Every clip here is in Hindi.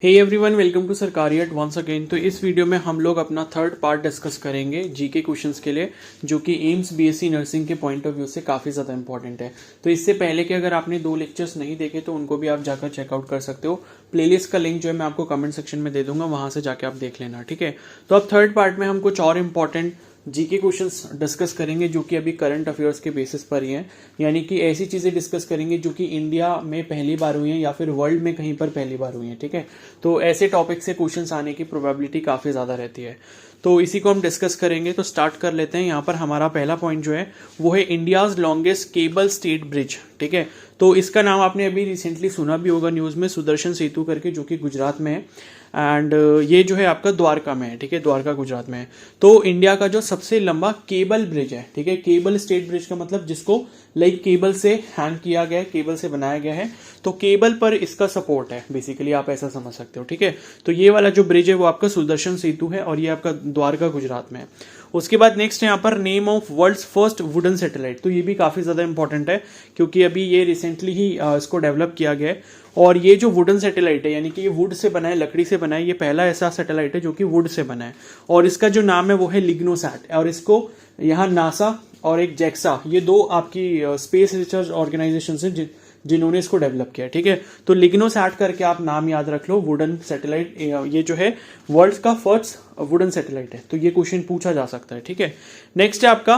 Hey everyone, welcome to Sarkariyat once again. तो इस वीडियो में हम लोग अपना थर्ड पार्ट डिस्कस करेंगे जीके क्वेश्चंस के लिए, जो कि एम्स बीएससी नर्सिंग के पॉइंट ऑफ व्यू से काफ़ी ज़्यादा इंपॉर्टेंट है। तो इससे पहले कि अगर आपने 2 लेक्चर्स नहीं देखे तो उनको भी आप जाकर चेकआउट कर सकते हो। प्लेलिस्ट का लिंक जो है मैं आपको कमेंट सेक्शन में दे दूंगा, वहां से जाके आप देख लेना, ठीक है। तो अब थर्ड पार्ट में हम कुछ और इंपॉर्टेंट जीके क्वेश्चंस डिस्कस करेंगे जो कि अभी करंट अफेयर्स के बेसिस पर ही हैं, यानी कि ऐसी चीज़ें डिस्कस करेंगे जो कि इंडिया में पहली बार हुई हैं या फिर वर्ल्ड में कहीं पर पहली बार हुई हैं, ठीक है। तो ऐसे टॉपिक से क्वेश्चंस आने की प्रोबेबिलिटी काफ़ी ज़्यादा रहती है, तो इसी को हम डिस्कस करेंगे। तो स्टार्ट कर लेते हैं। यहाँ पर हमारा पहला पॉइंट जो है वो है India's longest cable stayed bridge, ठीक है। तो इसका नाम आपने अभी रिसेंटली सुना भी होगा न्यूज़ में, सुदर्शन सेतु करके, जो कि गुजरात में है। एंड ये जो है आपका द्वारका में है, ठीक है, द्वारका गुजरात में है। तो इंडिया का जो सबसे लंबा केबल ब्रिज है, ठीक है। केबल स्टेट ब्रिज का मतलब जिसको लाइक केबल से हैंग किया गया है, केबल से बनाया गया है, तो केबल पर इसका सपोर्ट है, बेसिकली आप ऐसा समझ सकते हो, ठीक है। तो ये वाला जो ब्रिज है वो आपका सुदर्शन सेतु है और ये आपका द्वारका गुजरात में है। उसके बाद नेक्स्ट यहाँ पर name of world's first wooden satellite. तो ये भी काफ़ी ज़्यादा इंपॉर्टेंट है क्योंकि अभी ये रिसेंटली ही इसको डेवलप किया गया है। और ये जो वुडन सैटेलाइट है, यानी कि ये वुड से बना है, लकड़ी से बना है, ये पहला ऐसा सैटेलाइट है जो कि वुड से बना है। और इसका जो नाम है वो है लिग्नोसैट, और इसको यहाँ नासा और एक जेक्सा, ये 2 आपकी स्पेस रिसर्च ऑर्गेनाइजेशन से जिन्होंने इसको डेवलप किया, ठीक है। तो लिग्नोसैट करके आप नाम याद रख लो, वुडन सैटेलाइट। ये जो है वर्ल्ड का फर्स्ट वुडन सैटेलाइट है, तो ये क्वेश्चन पूछा जा सकता है, ठीक है। नेक्स्ट है आपका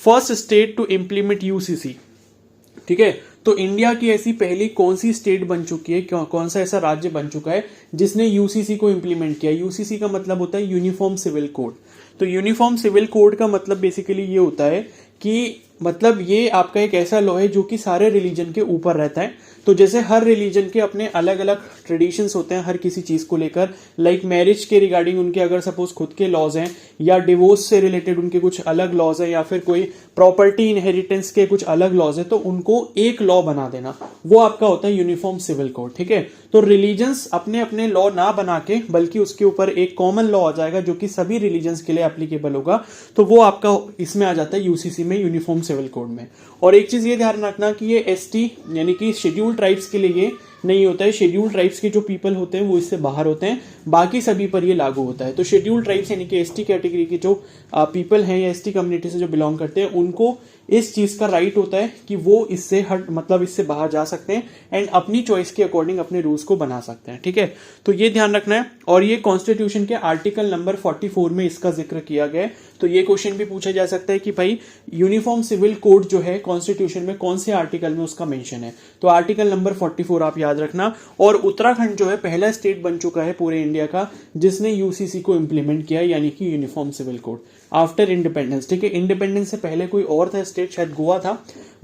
first state to implement UCC, ठीक है। तो इंडिया की ऐसी पहली कौन सी स्टेट बन चुकी है, कौन सा ऐसा राज्य बन चुका है जिसने यूसीसी को इम्प्लीमेंट किया। यूसीसी का मतलब होता है यूनिफॉर्म सिविल कोड। तो यूनिफॉर्म सिविल कोड का मतलब बेसिकली ये होता है कि मतलब ये आपका एक ऐसा लॉ है जो कि सारे रिलीजन के ऊपर रहता है। तो जैसे हर रिलीजन के अपने अलग अलग ट्रेडिशंस होते हैं हर किसी चीज को लेकर, लाइक मैरिज के रिगार्डिंग उनके अगर सपोज खुद के लॉज हैं, या डिवोर्स से रिलेटेड उनके कुछ अलग लॉज हैं, या फिर कोई प्रॉपर्टी इनहेरिटेंस के कुछ अलग लॉज है, तो उनको एक लॉ बना देना, वो आपका होता है यूनिफॉर्म सिविल कोड, ठीक है। तो रिलीजन्स अपने अपने लॉ ना बना के बल्कि उसके ऊपर एक कॉमन लॉ आ जाएगा जो कि सभी रिलीजन्स के लिए एप्लीकेबल होगा, तो वो आपका इसमें आ जाता है यूसीसी में, यूनिफॉर्म सिविल कोड में। और एक चीज ये ध्यान रखना कि ये एसटी यानी कि शेड्यूल ट्राइब्स के लिए ये नहीं होता है। शेड्यूल ट्राइब्स के जो पीपल होते हैं वो इससे बाहर होते हैं, बाकी सभी पर ये लागू होता है। तो शेड्यूल ट्राइब्स यानी कि एसटी कैटेगरी के जो पीपल हैं या एसटी कम्युनिटी से जो बिलोंग करते हैं, उनको इस चीज का राइट होता है कि वो इससे हट मतलब इससे बाहर जा सकते हैं एंड अपनी चॉइस के अकॉर्डिंग अपने रूल्स को बना सकते हैं, ठीक है। तो ये ध्यान रखना है। और ये कॉन्स्टिट्यूशन के आर्टिकल नंबर 44 में इसका जिक्र किया गया है। तो ये क्वेश्चन भी पूछा जा सकता है कि भाई यूनिफॉर्म सिविल कोड जो है कॉन्स्टिट्यूशन में कौन से आर्टिकल में उसका मेंशन है। तो आर्टिकल नंबर 44 आप याद रखना। और उत्तराखंड जो है पहला स्टेट बन चुका है पूरे इंडिया का जिसने यूसीसी को इंप्लीमेंट किया, यानी कि uniform civil code, after independence, ठीक है। इंडिपेंडेंस से पहले कोई और था स्टेट, शायद गोवा था,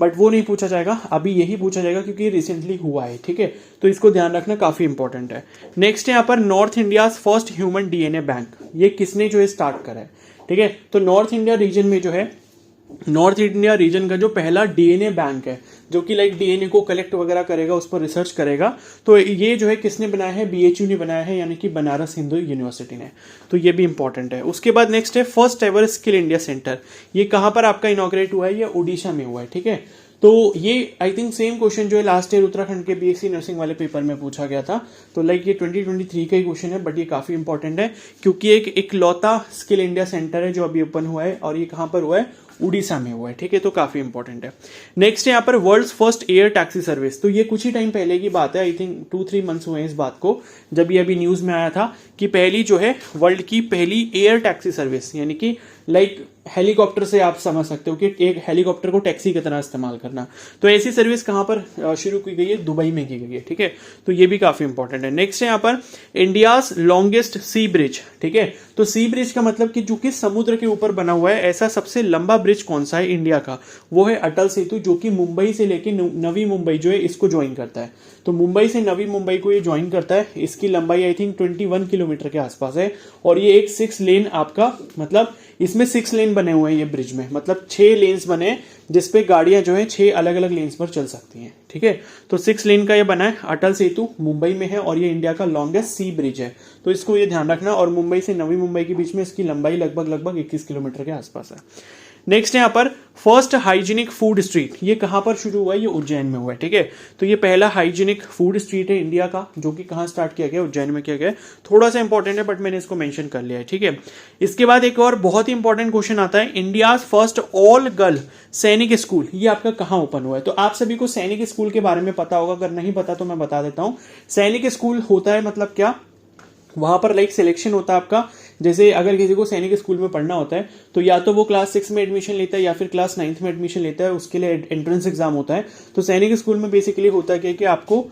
बट वो नहीं पूछा जाएगा, अभी यही पूछा जाएगा क्योंकि रिसेंटली हुआ है, ठीक है। तो इसको ध्यान रखना, काफी इंपॉर्टेंट है। नेक्स्ट यहाँ पर north India first human DNA bank, ये किसने जो है स्टार्ट करा है, ठीक है। तो नॉर्थ इंडिया रीजन में जो है, नॉर्थ इंडिया रीजन का जो पहला डीएनए बैंक है जो कि लाइक डीएनए को कलेक्ट वगैरह करेगा, उस पर रिसर्च करेगा, तो ये जो है किसने बनाया है, बीएचयू ने बनाया है, यानी कि बनारस हिंदू यूनिवर्सिटी ने। तो ये भी इंपॉर्टेंट है। उसके बाद नेक्स्ट है first ever skill India centre. ये कहां पर आपका इनॉग्रेट हुआ है, ये उड़ीसा में हुआ है, ठीक है। तो ये आई थिंक सेम क्वेश्चन जो है लास्ट ईयर उत्तराखंड के बीएससी नर्सिंग वाले पेपर में पूछा गया था। तो लाइक ये 2023 का ही क्वेश्चन है, बट ये काफी इंपॉर्टेंट है क्योंकि एक इकलौता स्किल इंडिया सेंटर है जो अभी ओपन हुआ है, और ये कहां पर हुआ है, उड़ीसा में हुआ है, ठीक है। तो काफी इंपॉर्टेंट है। नेक्स्ट यहाँ पर world's first air taxi service. तो ये कुछ ही टाइम पहले की बात है, आई थिंक 2-3 मंथ्स हुए हैं इस बात को, जब ये अभी न्यूज में आया था कि पहली जो है वर्ल्ड की पहली एयर टैक्सी सर्विस, यानी कि लाइक हेलीकॉप्टर से आप समझ सकते हो कि एक हेलीकॉप्टर को टैक्सी की तरह इस्तेमाल करना। तो ऐसी सर्विस कहां पर शुरू की गई है, दुबई में की गई है, ठीक है। तो ये भी काफी इंपॉर्टेंट है। नेक्स्ट है यहाँ पर इंडियाज लॉन्गेस्ट सी ब्रिज, ठीक है। तो सी ब्रिज का मतलब कि जो कि समुद्र के ऊपर बना हुआ है, ऐसा सबसे लंबा ब्रिज कौन सा है इंडिया का, वो है अटल सेतु, जो कि मुंबई से लेके नवी मुंबई जो है इसको ज्वाइन करता है। तो मुंबई से नवी मुंबई को ये ज्वाइन करता है। इसकी लंबाई आई थिंक 21 किलोमीटर के आसपास है, और ये एक 6 लेन आपका मतलब इसमें 6 लेन बने हुए हैं ये ब्रिज में, मतलब 6 लेन्स बने जिसपे गाड़ियां जो है 6 अलग अलग लेन्स पर चल सकती हैं, ठीक है। तो 6 लेन का ये बना है। अटल सेतु मुंबई में है और ये इंडिया का लॉन्गेस्ट सी ब्रिज है, तो इसको ये ध्यान रखना। और मुंबई से नवी मुंबई के बीच में इसकी लंबाई लगभग 21 किलोमीटर के आसपास है। नेक्स्ट है यहाँ पर फर्स्ट हाइजीनिक फूड स्ट्रीट, ये कहाँ पर शुरू हुआ है? ये उज्जैन में हुआ है, ठीक है। तो ये पहला हाइजीनिक फूड स्ट्रीट है इंडिया का, जो कि कहाँ स्टार्ट किया गया? उज्जैन में किया गया है। थोड़ा सा इंपॉर्टेंट है बट मैंने इसको मेंशन कर लिया है, ठीक है। इसके बाद एक और बहुत ही इंपॉर्टेंट क्वेश्चन आता है, इंडिया फर्स्ट ऑल गर्ल सैनिक स्कूल, ये आपका कहाँ ओपन हुआ है? तो आप सभी को सैनिक स्कूल के बारे में पता होगा, अगर नहीं पता तो मैं बता देता हूँ। सैनिक स्कूल होता है मतलब क्या, वहां पर लाइक सिलेक्शन होता है आपका, जैसे अगर किसी को सैनिक स्कूल में पढ़ना होता है तो या तो वो क्लास 6 में एडमिशन लेता है या फिर क्लास 9th में एडमिशन लेता है, उसके लिए एंट्रेंस एग्जाम होता है। तो सैनिक स्कूल में बेसिकली होता है कि आपको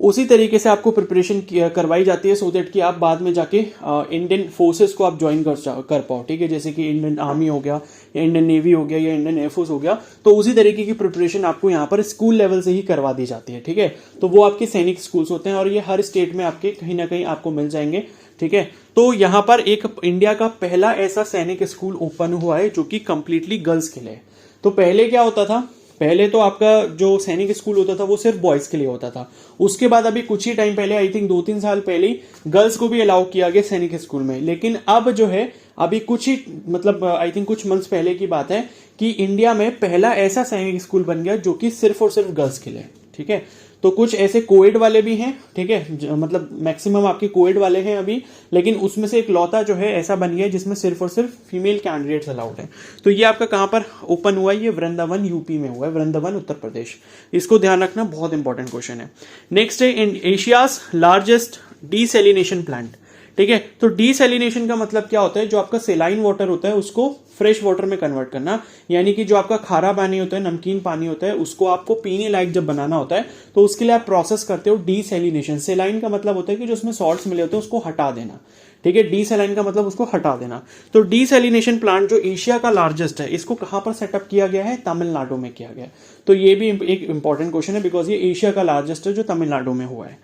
उसी तरीके से आपको प्रिपरेशन करवाई जाती है सो दैट कि आप बाद में जाके इंडियन फोर्सेस को आप ज्वाइन कर पाओ, ठीक है। जैसे कि इंडियन आर्मी हो गया या इंडियन नेवी हो गया या इंडियन एयरफोर्स हो गया, तो उसी तरीके की प्रिपरेशन आपको यहाँ पर स्कूल लेवल से ही करवा दी जाती है, ठीक है। तो वो आपके सैनिक स्कूल्स होते हैं और ये हर स्टेट में आपके कहीं ना कहीं आपको मिल जाएंगे, ठीक है। तो यहाँ पर एक इंडिया का पहला ऐसा सैनिक स्कूल ओपन हुआ है जो कि कंप्लीटली गर्ल्स के लिए। तो पहले क्या होता था, पहले तो आपका जो सैनिक स्कूल होता था वो सिर्फ बॉयज के लिए होता था। उसके बाद अभी कुछ ही टाइम पहले, आई थिंक 2-3 साल पहले ही गर्ल्स को भी अलाउ किया गया सैनिक स्कूल में। लेकिन अब जो है अभी कुछ ही मतलब आई थिंक कुछ मंथ्स पहले की बात है कि इंडिया में पहला ऐसा सैनिक स्कूल बन गया जो कि सिर्फ और सिर्फ गर्ल्स के लिए, ठीक है। तो कुछ ऐसे कोएड वाले भी हैं, ठीक है, मतलब मैक्सिमम आपके कोएड वाले हैं अभी, लेकिन उसमें से एक लौता जो है ऐसा बन गया है जिसमें सिर्फ और सिर्फ फीमेल कैंडिडेट्स अलाउड है। तो ये आपका कहां पर ओपन हुआ है? ये वृंदावन यूपी में हुआ है, वृंदावन उत्तर प्रदेश। इसको ध्यान रखना, बहुत इंपॉर्टेंट क्वेश्चन है। नेक्स्ट है एशियाज लार्जेस्ट डीसैलिनेशन प्लांट, ठीक है। तो डीसैलिनेशन का मतलब क्या होता है? जो आपका सेलाइन वाटर होता है उसको फ्रेश वाटर में कन्वर्ट करना, यानी कि जो आपका खारा पानी होता है, नमकीन पानी होता है, उसको आपको पीने लायक जब बनाना होता है तो उसके लिए आप प्रोसेस करते हो डीसैलिनेशन। सेलाइन का मतलब होता है कि जो उसमें सॉल्ट्स मिले होते हैं उसको हटा देना, ठीक है। डीसैलाइन का मतलब उसको हटा देना। तो डीसैलिनेशन प्लांट जो एशिया का लार्जेस्ट है, इसको कहां पर सेटअप किया गया है? तमिलनाडु में किया गया है। तो ये भी एक इंपॉर्टेंट क्वेश्चन है बिकॉज ये एशिया का लार्जेस्ट है जो तमिलनाडु में हुआ है।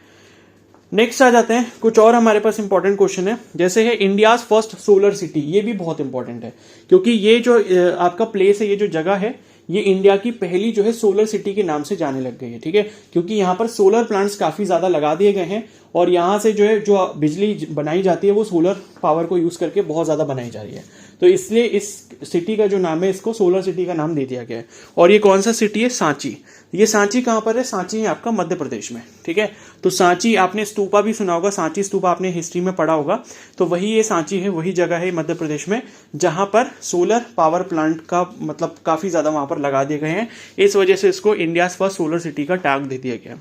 नेक्स्ट आ जाते हैं, कुछ और हमारे पास इंपॉर्टेंट क्वेश्चन है, जैसे है इंडियाज फर्स्ट सोलर सिटी। ये भी बहुत इंपॉर्टेंट है क्योंकि ये जो आपका प्लेस है, ये जो जगह है, ये इंडिया की पहली जो है सोलर सिटी के नाम से जाने लग गई है, ठीक है। क्योंकि यहाँ पर सोलर प्लांट्स काफी ज्यादा लगा दिए गए हैं और यहाँ से जो बिजली बनाई जाती है वो सोलर पावर को यूज करके बहुत ज्यादा बनाई जा रही है। तो इसलिए इस सिटी का जो नाम है, इसको सोलर सिटी का नाम दे दिया गया है। और ये कौन सा सिटी है? सांची। ये सांची कहां पर है? सांची है आपका मध्य प्रदेश में, ठीक है। तो सांची, आपने स्तूपा भी सुना होगा, सांची स्तूपा आपने हिस्ट्री में पढ़ा होगा। तो वही ये सांची है, वही जगह है मध्य प्रदेश में जहां पर सोलर पावर प्लांट का मतलब काफी ज्यादा वहां पर लगा दिए गए हैं। इस वजह से इसको इंडिया फर्स्ट सोलर सिटी का टैग दे दिया गया,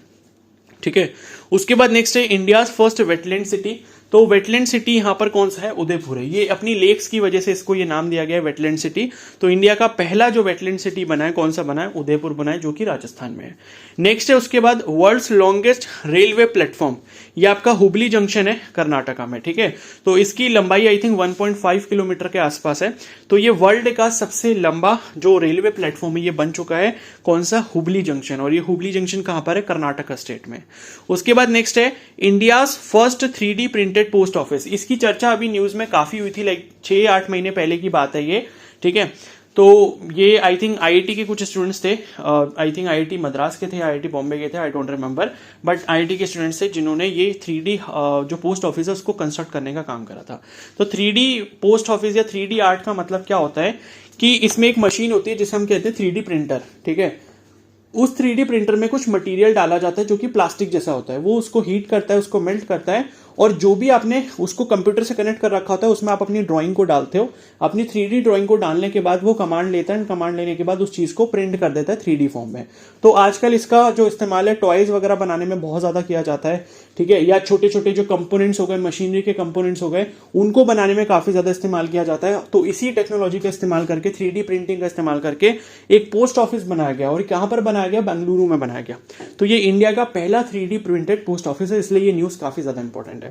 ठीक है। उसके बाद नेक्स्ट है इंडियाज फर्स्ट वेटलैंड सिटी। तो वेटलैंड सिटी यहां पर कौन सा है? उदयपुर है। ये अपनी लेक्स की वजह से इसको ये नाम दिया गया है वेटलैंड सिटी। तो इंडिया का पहला जो वेटलैंड सिटी बना है, कौन सा बना है? उदयपुर बना है, जो कि राजस्थान में है। नेक्स्ट है उसके बाद वर्ल्ड्स लॉन्गेस्ट रेलवे प्लेटफॉर्म, ये आपका हुबली जंक्शन है कर्नाटका में, ठीक है। तो इसकी लंबाई आई थिंक 1.5 किलोमीटर के आसपास है। तो ये वर्ल्ड का सबसे लंबा जो रेलवे प्लेटफॉर्म है ये बन चुका है, कौन सा? हुबली जंक्शन। और ये हुबली जंक्शन कहां पर है? कर्नाटका स्टेट में। उसके बाद नेक्स्ट है India's first 3D printed post office. इसकी चर्चा अभी न्यूज में काफी हुई थी, लाइक 6-8 महीने पहले की बात है ये, ठीक है। तो ये आई थिंक आईआईटी के कुछ स्टूडेंट्स थे, आई थिंक आईआईटी मद्रास के थे, आईआईटी बॉम्बे के थे, I don't remember, but IIT के स्टूडेंट्स थे जिन्होंने ये 3D जो पोस्ट ऑफिस है उसको कंस्ट्रक्ट करने का काम करा था। तो 3D पोस्ट ऑफिस या 3D आर्ट का मतलब क्या होता है कि इसमें एक मशीन होती है जिसे हम कहते हैं 3D प्रिंटर, ठीक है। उस 3D प्रिंटर में कुछ मटेरियल डाला जाता है जो कि प्लास्टिक जैसा होता है, वो उसको हीट करता है, उसको मेल्ट करता है, और जो भी आपने उसको कंप्यूटर से कनेक्ट कर रखा होता है उसमें आप अपनी ड्राइंग को डालते हो। अपनी 3D ड्राइंग को डालने के बाद वो कमांड लेता है, कमांड लेने के बाद उस चीज को प्रिंट कर देता है 3D फॉर्म में। तो आजकल इसका जो इस्तेमाल है टॉयज वगैरह बनाने में बहुत ज्यादा किया जाता है, ठीक है, या छोटे छोटे जो कंपोनेंट्स हो गए, मशीनरी के कंपोनेंट्स हो गए, उनको बनाने में काफी ज्यादा इस्तेमाल किया जाता है। तो इसी टेक्नोलॉजी का इस्तेमाल करके, 3D प्रिंटिंग का इस्तेमाल करके एक पोस्ट ऑफिस बनाया गया, और कहां पर बनाया गया? बेंगलुरु में बनाया गया। तो ये इंडिया का पहला 3D प्रिंटेड पोस्ट ऑफिस है, इसलिए ये न्यूज काफी ज्यादा इंपॉर्टेंट है।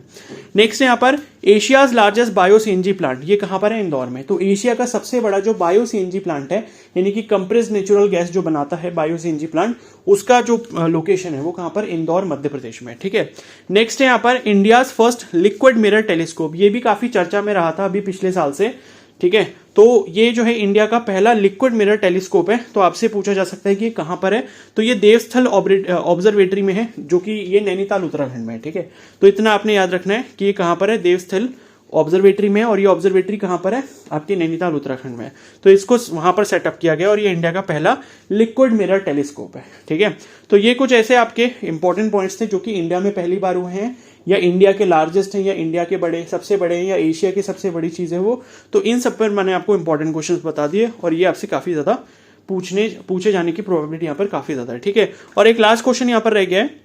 नेक्स्ट यहाँ पर Asia's largest bio CNG plant, ये कहां पर है? इंदौर में। तो एशिया का सबसे बड़ा जो बायो सीएनजी प्लांट है, यानी कि कंप्रेस्ड नेचुरल गैस जो बनाता है बायो सीएनजी प्लांट, उसका जो लोकेशन है वो कहां पर? इंदौर मध्य प्रदेश में, ठीक है। नेक्स्ट है यहाँ पर India's first liquid mirror telescope, ये भी काफी चर्चा में रहा था अभी पिछले साल से, ठीक है। तो ये जो है इंडिया का पहला लिक्विड मिरर टेलीस्कोप है। तो आपसे पूछा जा सकता है कि कहां पर है? तो ये देवस्थल ऑब्जर्वेटरी में है, जो कि ये नैनीताल उत्तराखंड में है, ठीक है। तो इतना आपने याद रखना है कि ये कहां पर है? देवस्थल ऑब्जर्वेटरी में है, और ये ऑब्जर्वेटरी कहाँ पर है, आपके नैनीताल उत्तराखंड में है। तो इसको वहां पर सेटअप किया गया और ये इंडिया का पहला लिक्विड मिरर टेलीस्कोप है। ठीक है, तो ये कुछ ऐसे आपके इंपॉर्टेंट पॉइंट्स थे जो कि इंडिया में पहली बार हुए हैं, या इंडिया के लार्जेस्ट हैं, या इंडिया के बड़े सबसे बड़े हैं, या एशिया की सबसे बड़ी चीज है वो। तो इन सब पर मैंने आपको इंपॉर्टेंट क्वेश्चंस बता दिए, और ये आपसे काफी ज्यादा पूछे जाने की प्रोबेबिलिटी यहाँ पर काफी ज्यादा है। ठीक है, और एक लास्ट क्वेश्चन यहाँ पर रह गया है,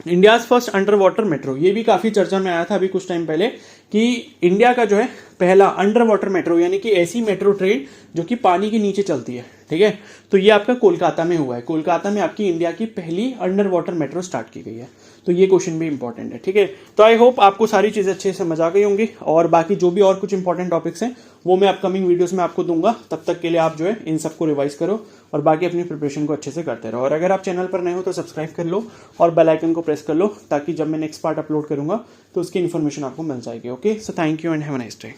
India's first under water metro. ये भी काफी चर्चा में आया था अभी कुछ टाइम पहले कि इंडिया का जो है पहला अंडर वाटर मेट्रो, यानी कि ऐसी मेट्रो ट्रेन जो कि पानी के नीचे चलती है। ठीक है, तो ये आपका कोलकाता में हुआ है। कोलकाता में आपकी इंडिया की पहली अंडर वाटर मेट्रो स्टार्ट की गई है। तो ये क्वेश्चन भी इंपॉर्टेंट है। ठीक है, तो आई होप आपको सारी चीजें अच्छे से समझ आ गई होंगी, और बाकी जो भी और कुछ इंपॉर्टेंट टॉपिक्स हैं वो मैं अपकमिंग वीडियोस में आपको दूंगा। तब तक के लिए आप जो है इन सबको रिवाइज करो और बाकी अपनी प्रिपरेशन को अच्छे से करते रहो। और अगर आप चैनल पर नए हो तो सब्सक्राइब कर लो और बेल आइकन को प्रेस कर लो, ताकि जब मैं नेक्स्ट पार्ट अपलोड करूंगा तो उसकी इन्फॉर्मेशन आपको मिल जाएगी। Okay, so thank you and have a nice day.